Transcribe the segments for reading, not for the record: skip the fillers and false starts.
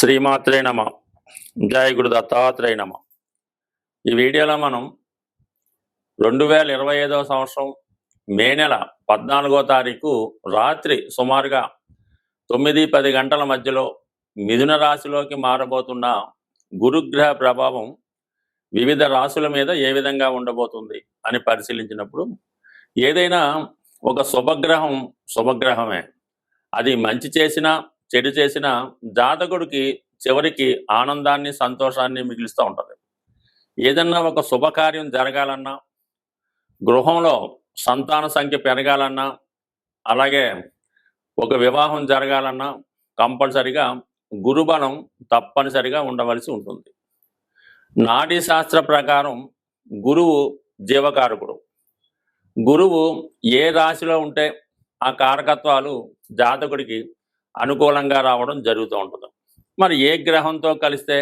శ్రీమాత్రే నమ. జయ గురు దత్తాత్రేయ నమ. ఈ వీడియోలో మనం 2025వ సంవత్సరం మే నెల 14వ తారీఖు రాత్రి సుమారుగా 9-10 గంటల మధ్యలో మిథున రాశిలోకి మారబోతున్న గురుగ్రహ ప్రభావం వివిధ రాశుల మీద ఏ విధంగా ఉండబోతుంది అని పరిశీలించినప్పుడు, ఏదైనా ఒక శుభగ్రహమే, అది మంచి చేసినా చెడు చేసిన జాతకుడికి చివరికి ఆనందాన్ని సంతోషాన్ని మిగిలిస్తూ ఉంటుంది. ఏదన్నా ఒక శుభకార్యం జరగాలన్నా, గృహంలో సంతాన సంఖ్య పెరగాలన్నా, అలాగే ఒక వివాహం జరగాలన్నా కంపల్సరిగా గురుబలం తప్పనిసరిగా ఉండవలసి ఉంటుంది. నాడీ శాస్త్ర ప్రకారం గురువు జీవకారకుడు. గురువు ఏ రాశిలో ఉంటే ఆ కారకత్వాలు జాతకుడికి అనుకూలంగా రావడం జరుగుతూ ఉంటుంది. మరి ఏ గ్రహంతో కలిస్తే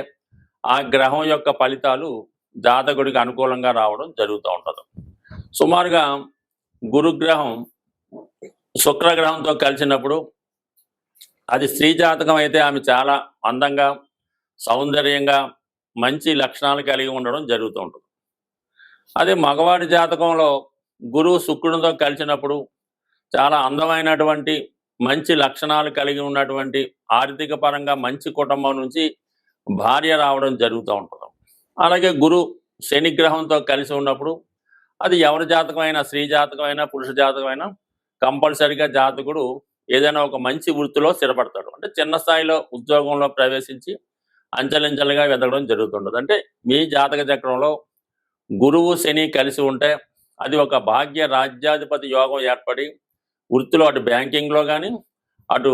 ఆ గ్రహం యొక్క ఫలితాలు జాతకుడికి అనుకూలంగా రావడం జరుగుతూ ఉంటుంది. సుమారుగా గురుగ్రహం శుక్రగ్రహంతో కలిసినప్పుడు అది స్త్రీ జాతకం అయితే ఆమె చాలా అందంగా, సౌందర్యంగా, మంచి లక్షణాలు కలిగి ఉండడం జరుగుతూ ఉంటుంది. అదే మగవాడి జాతకంలో గురువు శుక్రునితో కలిసినప్పుడు చాలా అందమైనటువంటి, మంచి లక్షణాలు కలిగి ఉన్నటువంటి, ఆర్థిక పరంగా మంచి కుటుంబం నుంచి భార్య రావడం జరుగుతూ ఉంటుంది. అలాగే గురు శని గ్రహంతో కలిసి ఉన్నప్పుడు అది ఎవరి జాతకమైనా, స్త్రీ జాతకమైనా, పురుష జాతకమైనా కంపల్సరిగా జాతకుడు ఏదైనా ఒక మంచి వృత్తిలో స్థిరపడతాడు. అంటే చిన్న స్థాయిలో ఉద్యోగంలో ప్రవేశించి అంచెలంచెలుగా ఎదగడం జరుగుతుంటుంది. అంటే మీ జాతక చక్రంలో గురువు శని కలిసి ఉంటే అది ఒక భాగ్య రాజ్యాధిపతి యోగం ఏర్పడి వృత్తిలో అటు బ్యాంకింగ్లో కానీ, అటు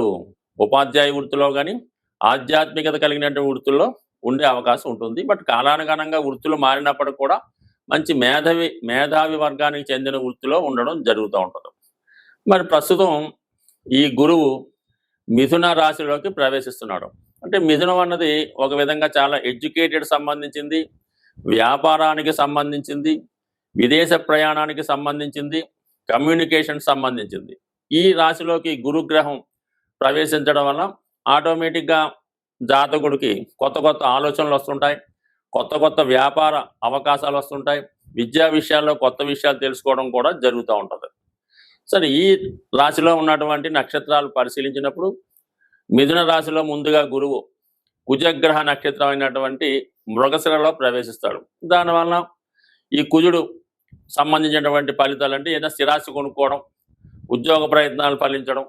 ఉపాధ్యాయ వృత్తిలో కానీ, ఆధ్యాత్మికత కలిగినటువంటి వృత్తుల్లో ఉండే అవకాశం ఉంటుంది. బట్ కాలానుగుణంగా వృత్తులు మారినప్పటికీ కూడా మంచి మేధావి వర్గానికి చెందిన వృత్తిలో ఉండడం జరుగుతూ ఉంటుంది. మరి ప్రస్తుతం ఈ గురువు మిథున రాశిలోకి ప్రవేశిస్తున్నాడు. అంటే మిథునం అన్నది ఒక విధంగా చాలా ఎడ్యుకేటెడ్ సంబంధించింది, వ్యాపారానికి సంబంధించింది, విదేశ ప్రయాణానికి సంబంధించింది, కమ్యూనికేషన్ సంబంధించింది. ఈ రాశిలోకి గురుగ్రహం ప్రవేశించడం వల్ల ఆటోమేటిక్గా జాతకుడికి కొత్త కొత్త ఆలోచనలు వస్తుంటాయి, కొత్త కొత్త వ్యాపార అవకాశాలు వస్తుంటాయి, విద్యా విషయాల్లో కొత్త విషయాలు తెలుసుకోవడం కూడా జరుగుతూ ఉంటుంది. సరే, ఈ రాశిలో ఉన్నటువంటి నక్షత్రాలు పరిశీలించినప్పుడు మిథున రాశిలో ముందుగా గురువు కుజగ్రహ నక్షత్రం అయినటువంటి మృగశిరలో ప్రవేశిస్తాడు. దానివల్ల ఈ కుజుడు సంబంధించినటువంటి ఫలితాలు అంటే ఏదైనా స్థిరాస్తి కొనుక్కోవడం, ఉద్యోగ ప్రయత్నాలు ఫలించడం,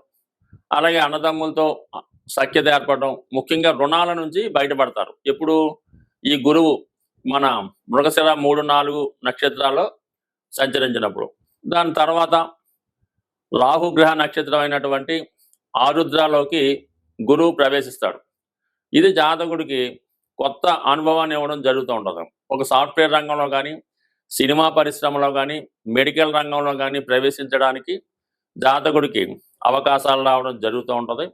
అలాగే అన్నదమ్ములతో సఖ్యత ఏర్పడడం, ముఖ్యంగా రుణాల నుంచి బయటపడతారు ఎప్పుడు ఈ గురువు మన మృగశిర 3-4 నక్షత్రాల్లో సంచరించినప్పుడు. దాని తర్వాత రాహుగ్రహ నక్షత్రం అయినటువంటి ఆరుద్రలోకి గురువు ప్రవేశిస్తాడు. ఇది జాతకుడికి కొత్త అనుభవాన్ని ఇవ్వడం జరుగుతూ ఉంటుంది. ఒక సాఫ్ట్వేర్ రంగంలో కానీ, సినిమా పరిశ్రమలో కానీ, మెడికల్ రంగంలో కానీ ప్రవేశించడానికి జాతకుడికి అవకాశాలు రావడం జరుగుతూ ఉంటుంది.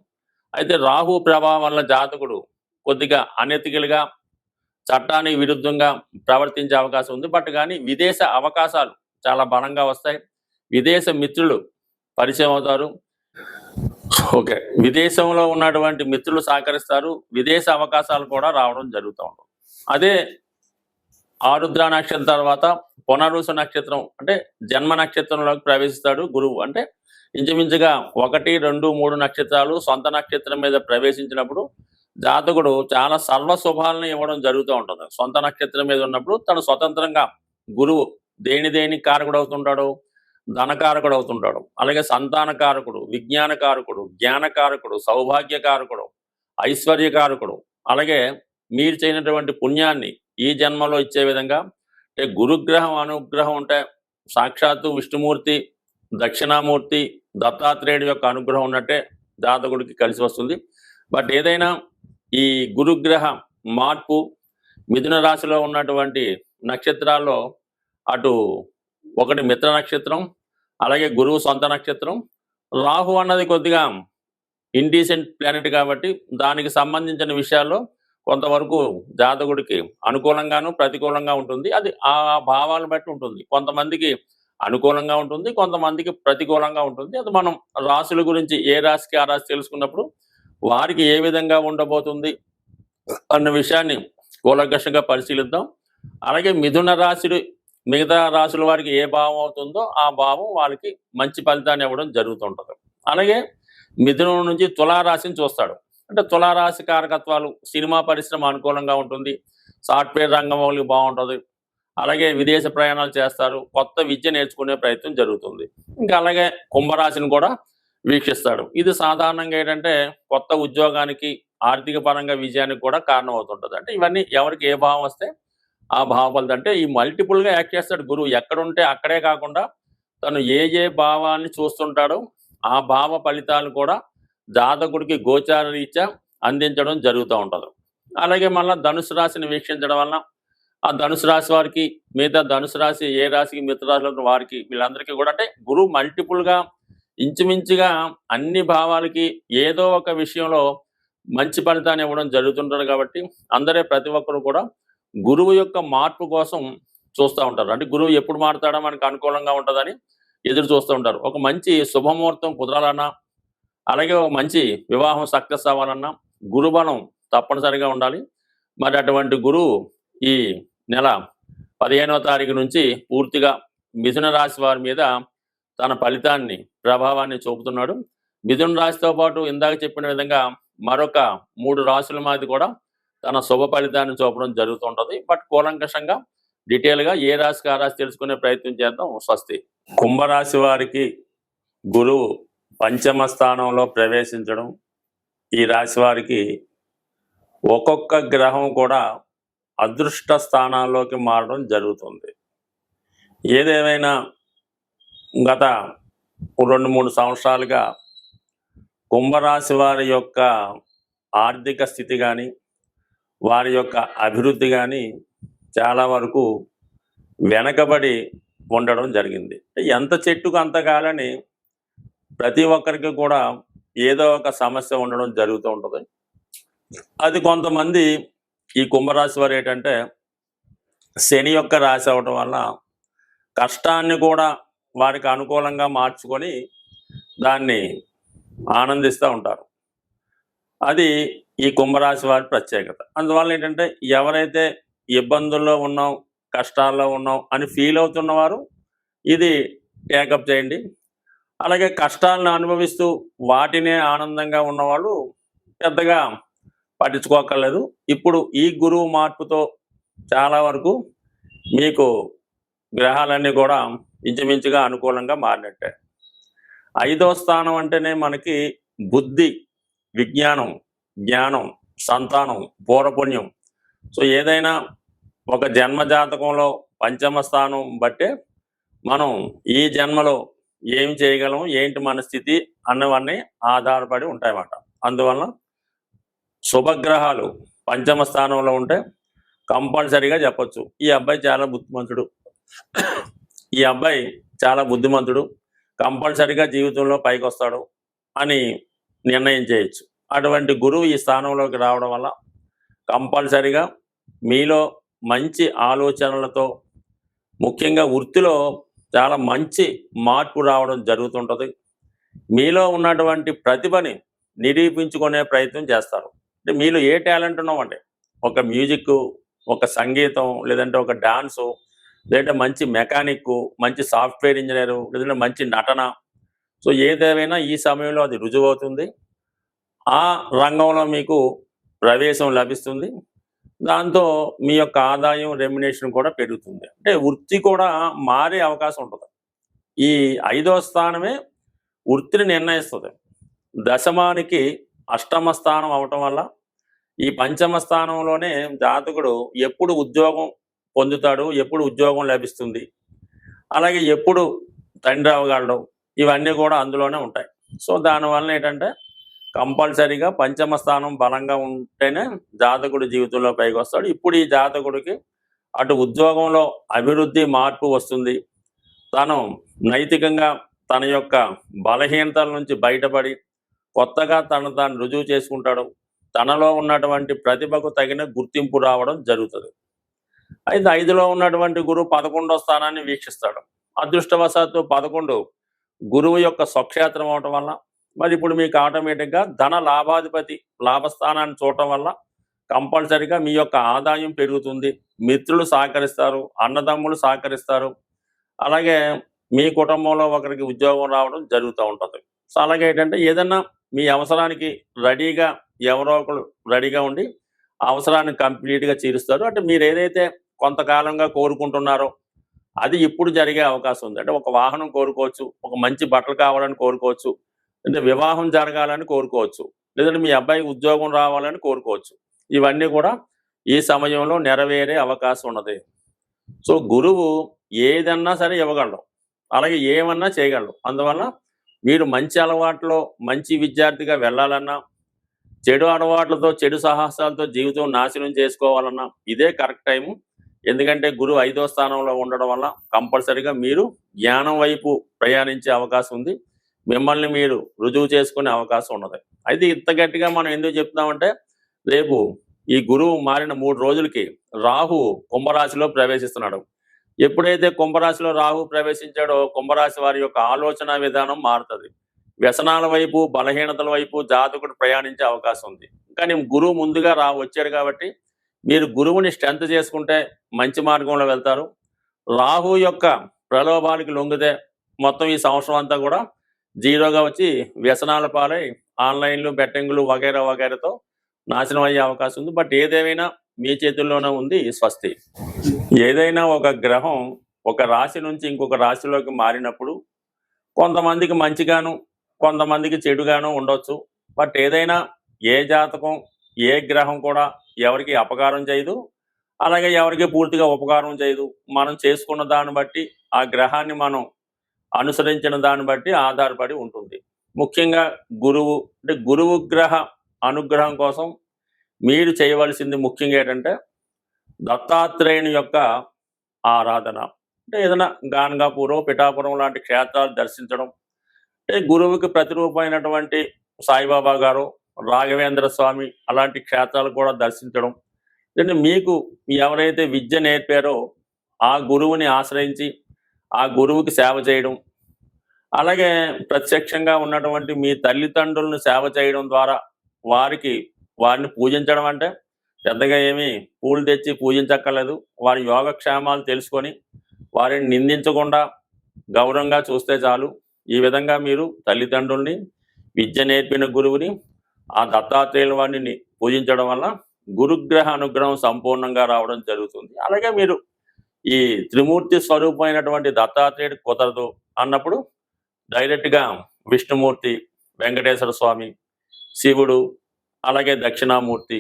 అయితే రాహు ప్రభావం వల్ల జాతకుడు కొద్దిగా అనెతికల్గా, చట్టానికి విరుద్ధంగా ప్రవర్తించే అవకాశం ఉంది. బట్ కానీ విదేశ అవకాశాలు చాలా బలంగా వస్తాయి. విదేశ మిత్రులు పరిచయం అవుతారు. ఓకే, విదేశంలో ఉన్నటువంటి మిత్రులు సహకరిస్తారు. విదేశ అవకాశాలు కూడా రావడం జరుగుతూ ఉంటుంది. అదే ఆరుద్ర నక్షత్రం తర్వాత పునరుసు నక్షత్రం అంటే జన్మ నక్షత్రంలోకి ప్రవేశిస్తాడు గురువు. అంటే ఇంచుమించుగా 1, 2, 3 నక్షత్రాలు సొంత నక్షత్రం మీద ప్రవేశించినప్పుడు జాతకుడు చాలా సర్వశుభాలను ఇవ్వడం జరుగుతూ ఉంటుంది. సొంత నక్షత్రం మీద ఉన్నప్పుడు తను స్వతంత్రంగా గురువు దేని కారకుడు అవుతుంటాడు, ధనకారకుడు అవుతుంటాడు. అలాగే సంతానకారకుడు, విజ్ఞానకారకుడు, జ్ఞానకారకుడు, సౌభాగ్యకారకుడు, ఐశ్వర్యకారకుడు, అలాగే మీరు చేయనటువంటి పుణ్యాన్ని ఈ జన్మలో ఇచ్చే విధంగా అంటే గురుగ్రహం అనుగ్రహం ఉంటే సాక్షాత్తు విష్ణుమూర్తి, దక్షిణామూర్తి, దత్తాత్రేయుడి యొక్క అనుగ్రహం ఉన్నట్టే జాతకుడికి కలిసి వస్తుంది. బట్ ఏదైనా ఈ గురుగ్రహ మార్పు మిథున రాశిలో ఉన్నటువంటి నక్షత్రాల్లో అటు ఒకటి మిత్ర నక్షత్రం, అలాగే గురువు సొంత నక్షత్రం, రాహు అన్నది కొద్దిగా ఇండీసెంట్ ప్లానెట్ కాబట్టి దానికి సంబంధించిన విషయాల్లో కొంతవరకు జాతకుడికి అనుకూలంగాను ప్రతికూలంగా ఉంటుంది. అది ఆ భావాలను బట్టి ఉంటుంది. కొంతమందికి అనుకూలంగా ఉంటుంది, కొంతమందికి ప్రతికూలంగా ఉంటుంది. అది మనం రాశుల గురించి ఏ రాశికి ఆ రాశి తెలుసుకున్నప్పుడు వారికి ఏ విధంగా ఉండబోతుంది అన్న విషయాన్ని కూలంకషంగా పరిశీలిద్దాం. అలాగే మిథున రాశి మిగతా రాశుల వారికి ఏ భావం అవుతుందో ఆ భావం వాళ్ళకి మంచి ఫలితాన్ని ఇవ్వడం జరుగుతుంటుంది. అలాగే మిథునం నుంచి తులారాశిని చూస్తాడు. అంటే తులారాశి కారకత్వాలు సినిమా పరిశ్రమ అనుకూలంగా ఉంటుంది, సాఫ్ట్వేర్ రంగం వాళ్ళకి బాగుంటుంది, అలాగే విదేశ ప్రయాణాలు చేస్తారు, కొత్త విద్య నేర్చుకునే ప్రయత్నం జరుగుతుంది. ఇంకా అలాగే కుంభరాశిని కూడా వీక్షిస్తాడు. ఇది సాధారణంగా ఏంటంటే కొత్త ఉద్యోగానికి ఆర్థిక పరంగా విజయానికి కూడా కారణం అవుతుంటుంది. అంటే ఇవన్నీ ఎవరికి ఏ భావం వస్తే ఆ భావ ఫలితం. అంటే ఈ మల్టిపుల్గా యాక్ట్ చేస్తాడు గురువు. ఎక్కడుంటే అక్కడే కాకుండా తను ఏ భావాన్ని చూస్తుంటాడో ఆ భావ ఫలితాలు కూడా జాతకుడికి గోచార రీత్యా అందించడం జరుగుతూ ఉంటుంది. అలాగే మళ్ళీ ధనుసు రాశిని వీక్షించడం వలన ఆ ధనుసు రాశి వారికి మిగతా ధనుసు రాశి ఏ రాశికి మిగతా రాశుల వారికి వీళ్ళందరికీ కూడా అంటే గురువు మల్టిపుల్గా ఇంచుమించుగా అన్ని భావాలకి ఏదో ఒక విషయంలో మంచి ఫలితాన్ని ఇవ్వడం జరుగుతుంటారు. కాబట్టి ప్రతి ఒక్కరు కూడా గురువు యొక్క మార్పు కోసం చూస్తూ ఉంటారు. అంటే గురువు ఎప్పుడు మారుతాడో మనకు అనుకూలంగా ఉంటుందని ఎదురు చూస్తూ ఉంటారు. ఒక మంచి శుభముహూర్తం కుదరాలన్నా, అలాగే ఒక మంచి వివాహం సక్సెస్ అవ్వాలన్నా గురుబలం తప్పనిసరిగా ఉండాలి. మరి అటువంటి గురువు ఈ నెల 15వ తారీఖు నుంచి పూర్తిగా మిథున రాశి వారి మీద తన ఫలితాన్ని ప్రభావాన్ని చూపుతున్నాడు. మిథున రాశితో పాటు ఇందాక చెప్పిన విధంగా మరొక 3 రాశుల మీద కూడా తన శుభ ఫలితాన్ని చూపడం జరుగుతుంటుంది. బట్ కూలంకషంగా డీటెయిల్గా ఏ రాశికి ఆ రాశి తెలుసుకునే ప్రయత్నం చేద్దాం. స్వస్తి. కుంభరాశి వారికి గురువు పంచమ స్థానంలో ప్రవేశించడం, ఈ రాశి వారికి ఒక్కొక్క గ్రహం కూడా అదృష్ట స్థానాల్లోకి మారడం జరుగుతుంది. ఏదేమైనా గత 2-3 సంవత్సరాలుగా కుంభరాశి వారి యొక్క ఆర్థిక స్థితి కానీ వారి యొక్క అభివృద్ధి కానీ చాలా వరకు వెనకబడి ఉండడం జరిగింది. ఎంత చెట్టుకు అంత కాలని ప్రతి ఒక్కరికి కూడా ఏదో ఒక సమస్య ఉండడం జరుగుతూ ఉంటుంది. అది కొంతమంది ఈ కుంభరాశి వారు ఏంటంటే శని యొక్క రాశి అవడం వల్ల కష్టాన్ని కూడా వారికి అనుకూలంగా మార్చుకొని దాన్ని ఆనందిస్తూ ఉంటారు. అది ఈ కుంభరాశి వారి ప్రత్యేకత. అందువల్ల ఏంటంటే ఎవరైతే ఇబ్బందుల్లో ఉన్నాం, కష్టాల్లో ఉన్నాం అని ఫీల్ అవుతున్నవారు ఇది టేకప్ చేయండి. అలాగే కష్టాలను అనుభవిస్తూ వాటినే ఆనందంగా ఉన్నవాళ్ళు పెద్దగా పట్టించుకోకర్లేదు. ఇప్పుడు ఈ గురువు మార్పుతో చాలా వరకు మీకు గ్రహాలన్నీ కూడా ఇంచుమించుగా అనుకూలంగా మారినట్టే. 5వ స్థానం అంటేనే మనకి బుద్ధి, విజ్ఞానం, జ్ఞానం, సంతానం, పూర్వపుణ్యం. సో ఏదైనా ఒక జన్మ జాతకంలో పంచమ స్థానం బట్టే మనం ఈ జన్మలో ఏం చేయగలం, ఏంటి మన స్థితి అన్నవన్నీ ఆధారపడి ఉంటాయన్నమాట. అందువలన శుభగ్రహాలు పంచమ స్థానంలో ఉంటే కంపల్సరీగా చెప్పచ్చు ఈ అబ్బాయి చాలా బుద్ధిమంతుడు, ఈ అబ్బాయి చాలా బుద్ధిమంతుడు, కంపల్సరీగా జీవితంలో పైకి వస్తాడు అని నిర్ణయం చేయొచ్చు. అటువంటి గురువు ఈ స్థానంలోకి రావడం వల్ల కంపల్సరీగా మీలో మంచి ఆలోచనలతో ముఖ్యంగా వృత్తిలో చాలా మంచి మార్పు రావడం జరుగుతుంటుంది. మీలో ఉన్నటువంటి ప్రతిభని నిరూపించుకునే ప్రయత్నం చేస్తారు. అంటే మీలో ఏ టాలెంట్ ఉన్నామంటే ఒక మ్యూజిక్, ఒక సంగీతం, లేదంటే ఒక డాన్సు, లేదంటే మంచి మెకానిక్, మంచి సాఫ్ట్వేర్ ఇంజనీరు, లేదంటే మంచి నటన. సో ఏదేమైనా ఈ సమయంలో అది రుజువు అవుతుంది. ఆ రంగంలో మీకు ప్రవేశం లభిస్తుంది. దాంతో మీ యొక్క ఆదాయం, రెమ్యునేషన్ కూడా పెరుగుతుంది. అంటే వృత్తి కూడా మారే అవకాశం ఉంటుంది. ఈ 5వ స్థానమే వృత్తిని నిర్ణయిస్తుంది. దశమానికి అష్టమ స్థానం అవటం వల్ల ఈ పంచమ స్థానంలోనే జాతకుడు ఎప్పుడు ఉద్యోగం పొందుతాడు, ఎప్పుడు ఉద్యోగం లభిస్తుంది, అలాగే ఎప్పుడు తండ్రి అవ్వగలడు, ఇవన్నీ కూడా అందులోనే ఉంటాయి. సో దానివల్ల ఏంటంటే కంపల్సరీగా పంచమ స్థానం బలంగా ఉంటేనే జాతకుడు జీవితంలో పైకి వస్తాడు. ఇప్పుడు ఈ జాతకుడికి అటు ఉద్యోగంలో అభివృద్ధి, మార్పు వస్తుంది. తను నైతికంగా తన యొక్క బలహీనతల నుంచి బయటపడి కొత్తగా తను తాను రుజువు చేసుకుంటాడు. తనలో ఉన్నటువంటి ప్రతిభకు తగిన గుర్తింపు రావడం జరుగుతుంది. అయితే 5లో ఉన్నటువంటి గురువు 11వ స్థానాన్ని వీక్షిస్తాడు. అదృష్టవశాత్తు 11 గురువు యొక్క స్వక్షేత్రం అవటం వల్ల మరి ఇప్పుడు మీకు ఆటోమేటిక్గా ధన లాభాధిపతి లాభస్థానాన్ని చూడటం వల్ల కంపల్సరిగా మీ యొక్క ఆదాయం పెరుగుతుంది. మిత్రులు సహకరిస్తారు, అన్నదమ్ములు సహకరిస్తారు. అలాగే మీ కుటుంబంలో ఒకరికి ఉద్యోగం రావడం జరుగుతూ ఉంటుంది. సో అలాగే ఏంటంటే ఏదన్నా మీ అవసరానికి రెడీగా ఎవరో ఒకరు రెడీగా ఉండి ఆ అవసరాన్ని కంప్లీట్‌గా తీరుస్తారు. అంటే మీరేదైతే కొంతకాలంగా కోరుకుంటున్నారో అది ఇప్పుడు జరిగే అవకాశం ఉంది. అంటే ఒక వాహనం కోరుకోవచ్చు, ఒక మంచి బట్టలు కావాలని కోరుకోవచ్చు, అంటే వివాహం జరగాలని కోరుకోవచ్చు, లేదంటే మీ అబ్బాయికి ఉద్యోగం రావాలని కోరుకోవచ్చు. ఇవన్నీ కూడా ఈ సమయంలో నెరవేరే అవకాశం ఉన్నది. సో గురువు ఏదన్నా సరే ఇవ్వగలడు. అలాగే ఏమన్నా చేయగలడు. అందువల్ల మీరు మంచి అలవాట్లో మంచి విద్యార్థిగా వెళ్ళాలన్నా, చెడు అలవాట్లతో, చెడు సాహసాలతో జీవితం నాశనం చేసుకోవాలన్నా ఇదే కరెక్ట్ టైము. ఎందుకంటే గురువు 5వ స్థానంలో ఉండడం వల్ల కంపల్సరీగా మీరు జ్ఞానం వైపు ప్రయాణించే అవకాశం ఉంది. మిమ్మల్ని మీరు రుజువు చేసుకునే అవకాశం ఉన్నది. అయితే ఇంత గట్టిగా మనం ఎందుకు చెప్తున్నామంటే రేపు ఈ గురువు మారిన 3 రోజులకి రాహు కుంభరాశిలో ప్రవేశిస్తున్నాడు. ఎప్పుడైతే కుంభరాశిలో రాహు ప్రవేశించాడో కుంభరాశి వారి యొక్క ఆలోచన విధానం మారుతుంది. వ్యసనాల వైపు, బలహీనతల వైపు జాతకుడు ప్రయాణించే అవకాశం ఉంది. కానీ గురువు ముందుగా వచ్చాడు కాబట్టి మీరు గురువుని స్ట్రెంత్ చేసుకుంటే మంచి మార్గంలో వెళ్తారు. రాహు యొక్క ప్రలోభానికి లొంగితే మొత్తం ఈ సంవత్సరం అంతా కూడా జీరోగా వచ్చి వ్యసనాల పాలై ఆన్లైన్లు, బెట్టింగ్లు వగైరా వగైరాతో నాశనం అయ్యే అవకాశం ఉంది. బట్ ఏదేమైనా మీ చేతుల్లోనే ఉంది స్వస్తి. ఏదైనా ఒక గ్రహం ఒక రాశి నుంచి ఇంకొక రాశిలోకి మారినప్పుడు కొంతమందికి మంచిగాను, కొంతమందికి చెడుగాను ఉండొచ్చు. బట్ ఏదైనా ఏ జాతకం, ఏ గ్రహం కూడా ఎవరికి అపకారం చేయదు, అలాగే ఎవరికి పూర్తిగా ఉపకారం చేయదు. మనం చేసుకున్న దాన్ని బట్టి, ఆ గ్రహాన్ని మనం అనుసరించిన దాన్ని బట్టి ఆధారపడి ఉంటుంది. ముఖ్యంగా గురువు, అంటే గురువు గ్రహ అనుగ్రహం కోసం మీరు చేయవలసింది ముఖ్యంగా ఏంటంటే దత్తాత్రేయుని యొక్క ఆరాధన. అంటే ఏదైనా గాన్గాపూరో, పిఠాపురం లాంటి క్షేత్రాలు దర్శించడం, అంటే గురువుకి ప్రతిరూపమైనటువంటి సాయిబాబా గారు, రాఘవేంద్ర స్వామి అలాంటి క్షేత్రాలు కూడా దర్శించడం. అంటే మీకు ఎవరైతే విద్య నేర్పారో ఆ గురువుని ఆశ్రయించి ఆ గురువుకి సేవ చేయడం, అలాగే ప్రత్యక్షంగా ఉన్నటువంటి మీ తల్లిదండ్రులను సేవ చేయడం ద్వారా వారిని పూజించడం. అంటే పెద్దగా ఏమీ పూలు తెచ్చి పూజించక్కర్లేదు. వారి యోగక్షేమాలు తెలుసుకొని వారిని నిందించకుండా గౌరవంగా చూస్తే చాలు. ఈ విధంగా మీరు తల్లిదండ్రుల్ని, విద్య నేర్పిన గురువుని, ఆ దత్తాత్రేయుల వారిని పూజించడం వల్ల గురుగ్రహ అనుగ్రహం సంపూర్ణంగా రావడం జరుగుతుంది. అలాగే మీరు ఈ త్రిమూర్తి స్వరూపమైనటువంటి దత్తాత్రేయుడు కుదరదు అన్నప్పుడు డైరెక్ట్గా విష్ణుమూర్తి, వెంకటేశ్వర స్వామి, శివుడు, అలాగే దక్షిణామూర్తి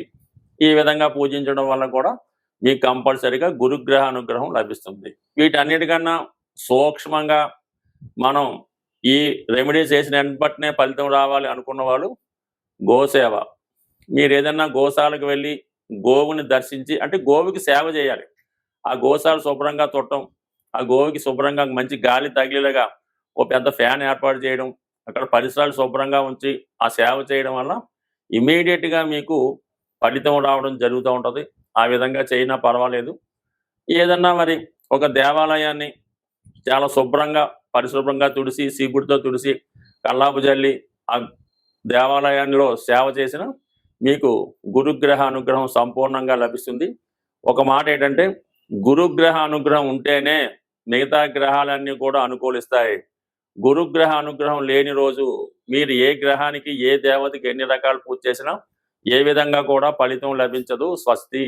ఈ విధంగా పూజించడం వల్ల కూడా మీకు కంపల్సరిగా గురుగ్రహ అనుగ్రహం లభిస్తుంది. వీటన్నిటికన్నా సూక్ష్మంగా మనం ఈ రెమెడీస్ చేసిన వెంటనే ఫలితం రావాలి అనుకున్న వాళ్ళు గోసేవ. మీరు ఏదన్నా గోశాలకు వెళ్ళి గోవుని దర్శించి, అంటే గోవుకి సేవ చేయాలి. ఆ గోశాల శుభ్రంగా తుట్టడం, ఆ గోవుకి శుభ్రంగా మంచి గాలి తగిలేలాగా ఓ పెద్ద ఫ్యాన్ ఏర్పాటు చేయడం, అక్కడ పరిసరాలు శుభ్రంగా ఉంచి ఆ సేవ చేయడం వల్ల ఇమీడియట్గా మీకు ఫలితం రావడం జరుగుతూ ఉంటుంది. ఆ విధంగా చేయినా పర్వాలేదు. ఏదన్నా మరి ఒక దేవాలయాన్ని చాలా శుభ్రంగా, పరిశుభ్రంగా తుడిసి, సీపుడితో తుడిసి, కల్లాపు జల్లి ఆ దేవాలయంలో సేవ చేసిన మీకు గురుగ్రహ అనుగ్రహం సంపూర్ణంగా లభిస్తుంది. ఒక మాట ఏంటంటే గురుగ్రహ అనుగ్రహం ఉంటేనే మిగతా గ్రహాలన్నీ కూడా అనుకూలిస్తాయి. గురుగ్రహ అనుగ్రహం లేని రోజు మీరు ఏ గ్రహానికి, ఏ దేవతకి ఎన్ని రకాలు పూజ చేసినా ఏ విధంగా కూడా ఫలితం లభించదు. స్వస్తి.